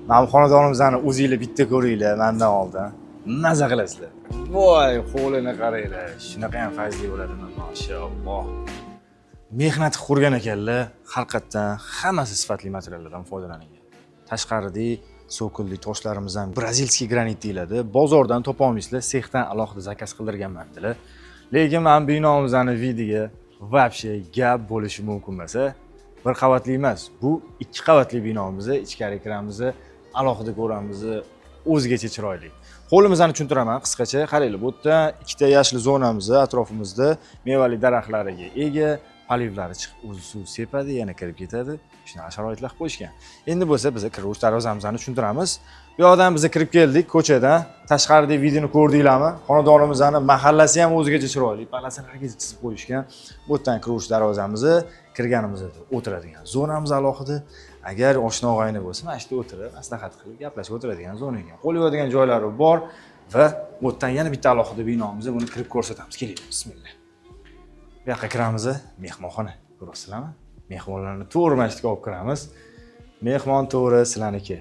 Mana bu xonadonimizni o'zingizlar bitta ko'ringlar, mendan oldin. Maza qilasizlar. Voy, qo'lini qaranglar. Shunaqa ham fayzli bo'ladimi, mashalloh. Mehnat qurgan ekanlar, haqiqatan hammasi sifatli materiallardan foydalangan. Tashqaridagi so'killi toshlarimiz ham brazilskiy granit deyiladi. Bozordan topa olmaysizlar, sexdan alohida zakaz qildirganman dedilar. Lekin men binomizning vidiga вообще gap bo'lishi mumkin bo'lsa, bir qavatli emas, bu 2 qavatli binomiz, ichkari kiramiz, alohida ko'ramiz, o'zgacha chiroyli. Qo'limizni tushuntiraman qisqacha. Qaranglar, bu yerda ikkita yashil zonamiz, atrofimizda mevali daraxtlarga ega, palivlari chiqib o'zi suv sepadi, yana kirib ketadi. Shunaqa sharoitlar qilib qo'yishgan. Endi bo'lsa biz kirish darvozamizni tushuntiramiz. Bu yoqdan biz kirib keldik ko'chadan. Tashqaridagi videoni ko'rdinglarmi? Xonadonimizning mahallasi ham o'zgacha chiroyli. Palasalarga chizib qo'yishgan. Bu yerdan kirish darvozamizni kirganimizda o'tiradigan zonamiz alohida. Agar oshna og'ayni bo'lsa, mana shu yerda o'tirib, maslahat qilib gaplashib o'tiradigan zona ekan. Qo'l yuvadigan joylari bor va bu yerdan yana bitta alohida binomiz, buni kirib ko'rsatamiz. Keling, bismillah. Bu yoqqa kiramiz, mehmonxona. Ko'rasizlarmi? Mehmonlarni to'g'ri masjidga olib kiramiz. Mehmon to'g'ri sizlarniki.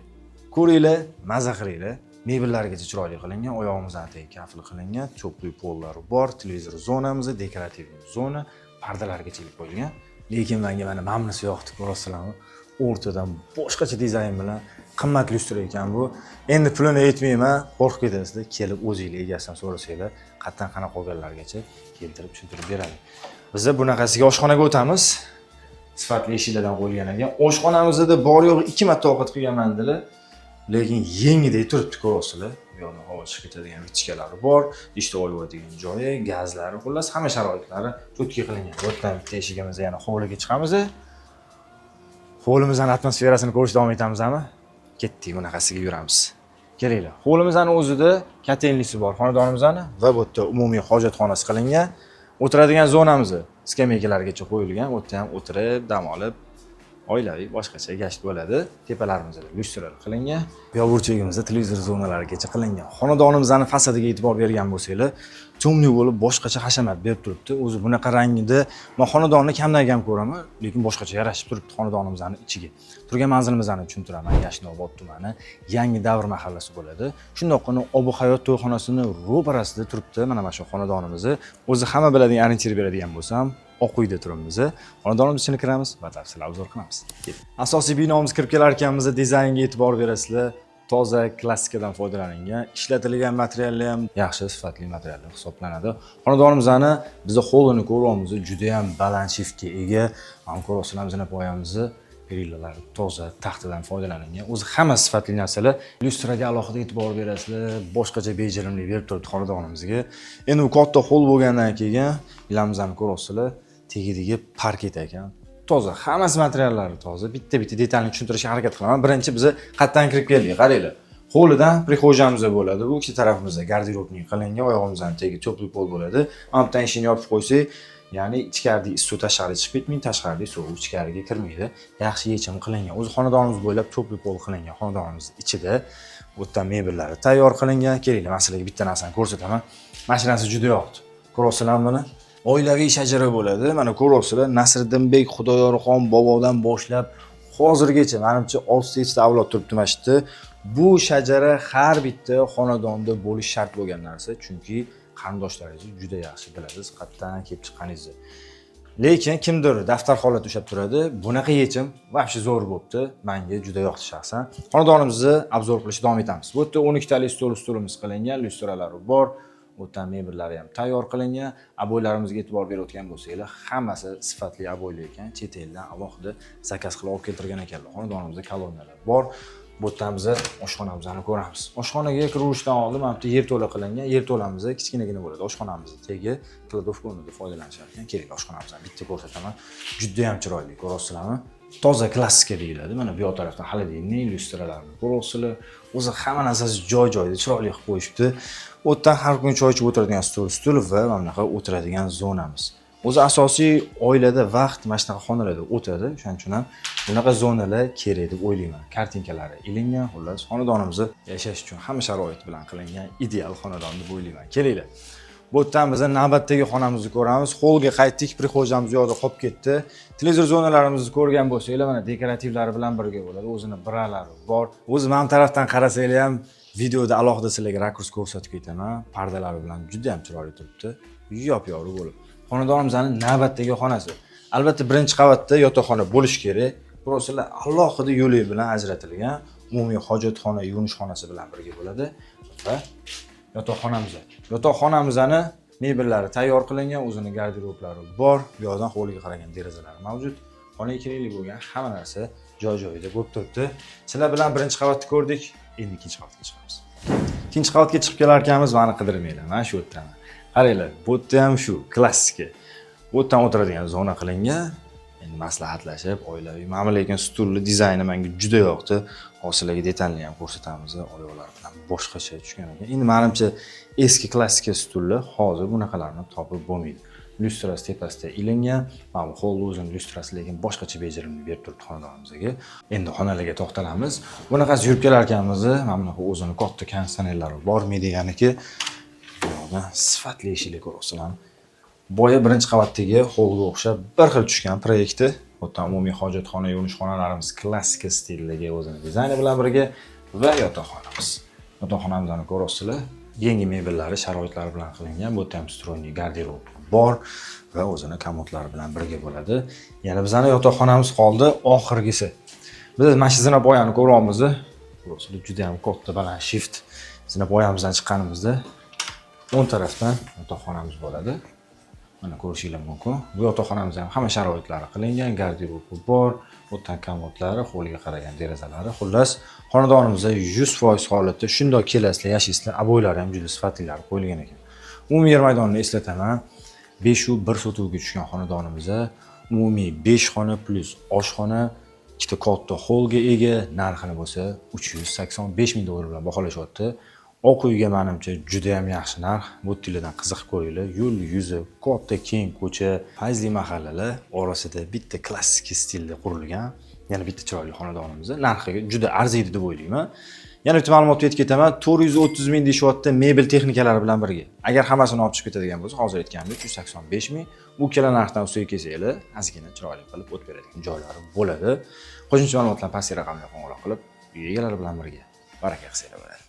Ko'ringlar, maza qilinglar. Mebellarigacha chiroyli qilingan, oyog'imizdan tagiga kafil qilingan, cho'pli pollari bor, televizor zonamiz, dekorativ zona, pardalargacha ilib qo'yilgan. Lekin menga mana mamnisi yoqdi, ko'rasizlarmi? O'rtadan boshqacha dizayn bilan qimmat lyustra ekan bu. Endi pulini aytmayman, qo'rqib ketasizlar. Kelib o'zingizlar egasidan so'rasanglar, qatdan qana qolganlargacha keltirib tushuntirib beradi. Biz bunaqasiga oshxonaga o'tamiz. Sifatli eshiklardan qo'yilgan ekan. Oshxonamizda bor yo'q 2 marta ovqat qilganman dedilar. Lekin yengidek turibdi, ko'rasizlar. Bu yoqda havo chiqib ketadigan vichkalari bor, ishda oladigan joyi, gazlari, xullas hamma sharoitlari cho'tki qilingan. Bu yerdan bitta eshigimiz yana hovliga chiqamiz. Hovlimizning atmosferasini ko'rish davom etamizmi? Ketdik, bunaqasiga yuramiz. Kelinglar. Hovlimizning o'zida katenlisi bor xonadonimizning va bu yerda umumiy hojatxonasi qilingan. O'tiradigan zonamiz skameykalargacha qo'yilgan. Bu yerda ham o'tirib, dam olib, oilaviy boshqacha gasht bo'ladi. Tepalarimizda lyustralar qilingan. Bu yoq burchagimizda televizor zonalarigacha qilingan. Xonadonimizning fasadiga e'tibor bergan bo'lsanglar, to'mli bo'lib boshqacha hashamat berib turibdi. O'zi bunaqa rangida men xonadonni kamdan kam ko'raman, lekin boshqacha yarashib turibdi xonadonimizning ichiga. Turgan manzilimizni tushuntiraman. Yashnobod tumani, Yangi Davr mahallasi bo'ladi. Shundoqqina Obu Hayot to'yxonasini ro'parasida turibdi. Mana shu xonadonimiz. O'zi hamma biladigan orientir beradigan bo'lsam, Oquyda turibmiz. Xonadonimiz ichini kiramiz, batafsil obzor qilamiz. Asosiy binomiz kirib kelar ekanmiz, dizaynga e'tibor berasizlar. Toza klassikadan foydalanilgan, ishlatilgan materiallar ham yaxshi sifatli materiallar hisoblanadi. Xonadonimizni biz holini ko'ryapmiz, juda ham baland shiftga ega. Mana ko'rasizlarmi, poyamizni grillalar toza taxtadan foydalanilgan. O'zi hamma sifatli narsalar. Lyustraga alohida e'tibor berasizlar, boshqacha bejirimlik berib turibdi xonadonimizga. Endi u katta hol bo'lgandan keyin bilamizni ko'rasizlar, tegidagi parket ekan. Toza, hammasi materiallari toza. Bitta-bitta detalni tushuntirishga harakat qilaman. Birinchi biz qatdan kirib keldik, qaranglar. Hovlidan prixojamiz bo'ladi. Bu ikki tarafimizda garderobning qilingan, oyog'imizdan tagiga cho'pli pol bo'ladi. Ampdan ishini yopib qo'ysak, ya'ni ichkaridagi suv tashqariga chiqib ketmaydi, tashqaridagi suv ichkariga kirmaydi. Yaxshi yechim qilingan. O'zi xonadonimiz bo'ylab cho'pli pol qilingan. Xonadonimiz ichida bu yerdan mebellari tayyor qilingan. Kelinglar, masalan, bitta narsani ko'rsataman. Mashinasi juda yoqdi. Ko'rasizlarmi buni? Oilaviy shajara bo'ladi. Mana ko'rasizlar, Nasriddinbek Xudoyorxon bobodan boshlab hozirgacha menimcha 6 ta avlod turibdi mana shu yerda. Bu shajara har bitta xonadonda bo'lish shart bo'lgan narsa, chunki qarindoshlaringiz juda yaxshi bilasiz, qayerdan kelib chiqqaningizni. Lekin kimdir daftar holat ushlab turadi. Bunaqa yechim vobshe zo'r bo'libdi. Menga juda yoqdi shaxsan. Xonadonimizni obzor qilishga davom etamiz. Bu yerda 12 talik stolimiz qilingan, lyustralari bor. O'tdan mebellari ham tayyor qilingan. Aboylarimizga e'tibor berayotgan bo'lsanglar, hammasi sifatli aboylar ekan. Chet eldan alohida zakaz qilib olib keltirgan ekanlar. Xonadonimizda koloniyalar bor. Bu yerdan biz oshxonamizni ko'ramiz. Oshxonaga kirishdan oldin mana bu yerto'la qilingan. Yerto'lamiz kichkinagina bo'ladi. Oshxonamizni tegi kladovka o'rnida foydalanishar ekan. Keling, oshxonamizni bitta ko'rsataman. Juda ham chiroyli, ko'rasizlarmi? Toza klassika deyiladi. Mana bu yoq tarafdan xolodilnik, lyustralarni ko'rasizlar. O'zi hamma narsasi joy-joyida chiroyli qilib qo'yishibdi. O'tdan har kun choy ichib o'tiradigan stul va mana bunaqa o'tiradigan zonamiz. O'zi asosiy oilada vaqt mana shunaqa xonalarda o'tadi. Shuning uchun ham bunaqa zonalar kerak deb o'ylayman. Kartinkalari ilingan, xullas xonadonimizni yashash uchun hamma sharoit bilan qilingan ideal xonadon deb o'ylayman. Kelinglar. Bu yerdan biz navbatdagi xonamizni ko'ramiz. Holga qaytdik, prixojamiz yoqda qolib ketdi. Televizor zonalarimizni ko'rgan bo'lsanglar, mana dekorativlari bilan birga bo'ladi. O'zini biralari bor. O'zi mana tarafdan qarasanglar ham videoda alohida sizlarga rakurs ko'rsatib ketaman. Pardalari bilan juda ham chiroyli turibdi. Yop-yorug' bo'lib. Xonadonimizning navbatdagi xonasi. Albatta birinchi qavatda yotoqxona bo'lishi kerak. Burosilar alohida yo'li bilan ajratilgan. Umumiy hojatxona, yuvinish xonasi bilan birga bo'ladi va yotoqxonamiz. Yotoqxonamizning mebellari tayyor qilingan, o'zining garderoblari bor. Bu yoqdan hovliga qaragan derazalari mavjud. Xona ikkilik bo'lgan, hamma narsa joy-joyida bo'lib turibdi. Sizlar bilan birinchi qavatni ko'rdik, endi ikkinchi qavatga chiqamiz. Ikkinchi qavatga chiqib kelar ekanmiz, meni qidirmanglar. Mana shu yerdan. Qaranglar, bu yerda ham shu klassika. Bu yerdan o'tiradigan zona qilingan. Endi maslahatlashib, oilaviy, mana lekin stulni dizayni menga juda yoqdi. Hozirlarga detalni ham ko'rsatamiz, oyoqlar bilan boshqacha tushgan ekan. Endi menimcha eski klassika stullar hozir bunaqalarni topib bo'lmaydi. Lyustrasi tepasida ilingan, mana bu hol o'zining lyustrasi lekin boshqacha bejirimni berib turibdi xonadonimizga. Endi xonalarga to'xtalamiz. Bunaqasi yurib kelar ekanmiz, mana bunaqa o'zini katta konditsionerlari bormi deganiki, bu yoqda sifatli eshiklar ko'rasizlar. Boya birinchi qavatdagi holga o'xshab bir xil tushgan proyektda. O'tdan umumiy hojatxona, yuvinish xonalarimiz klassika stildagi o'zining dizayni bilan birga va yotoqxonamiz. Yotoqxonamizni ko'rasizlar. Yangi mebellari, sharoitlari bilan qilingan. Bu ham stroyniy garderob bor va o'zining komodlari bilan birga bo'ladi. Yana bizning yotoqxonamiz qoldi, oxirgisi. Biz mana shu zinapoyani ko'ryapmiz. Burasida juda ham katta baland shift. Zinapoyamizdan chiqqanimizda o'ng tarafdan yotoqxonamiz bo'ladi. Mana ko'rishingiz mumkin. Bu yotoqxonamiz ham hamma sharoitlari qilingan, garderobi bor, o'tdan komodlari, hovliga qaragan derazalari. Xullas, xonadonimizda 100% holatda shundoq kelasizlar, yashaysizlar. Aboylari ham juda sifatlilari qo'yilgan ekan. Umumiy yer maydonini eslataman. 5 sotuvga tushgan xonadonimizda umumiy 5 xona plus oshxona, ikkita katta holga ega, narxini bo'lsa 385 ming dollar bilan baholashyapti. Oq uyga menimcha juda ham yaxshi narx. Bu tildan qiziqib ko'ringlar. Yo'l yuzi, katta keng ko'cha, fayzli mahallalar orasida bitta klassik stilda qurilgan, yana bitta chiroyli xonadonimiz. Narxiga juda arziydi deb o'ylayman. Yana bitta ma'lumot aytib ketaman. 430 ming deyishyapti mebel texnikalari bilan birga. Agar hammasini olib chiqib ketadigan bo'lsa, hozir aytganimdek 385 ming. Bu ikkala narxdan ustiga kelsanglar, ozgina chiroyli qilib o'tib beradigan joylari bo'ladi. Qo'shimcha ma'lumotlarni pastki raqamga qo'ng'iroq qilib, uy egalari bilan birga baraka qilsanglar bo'ladi.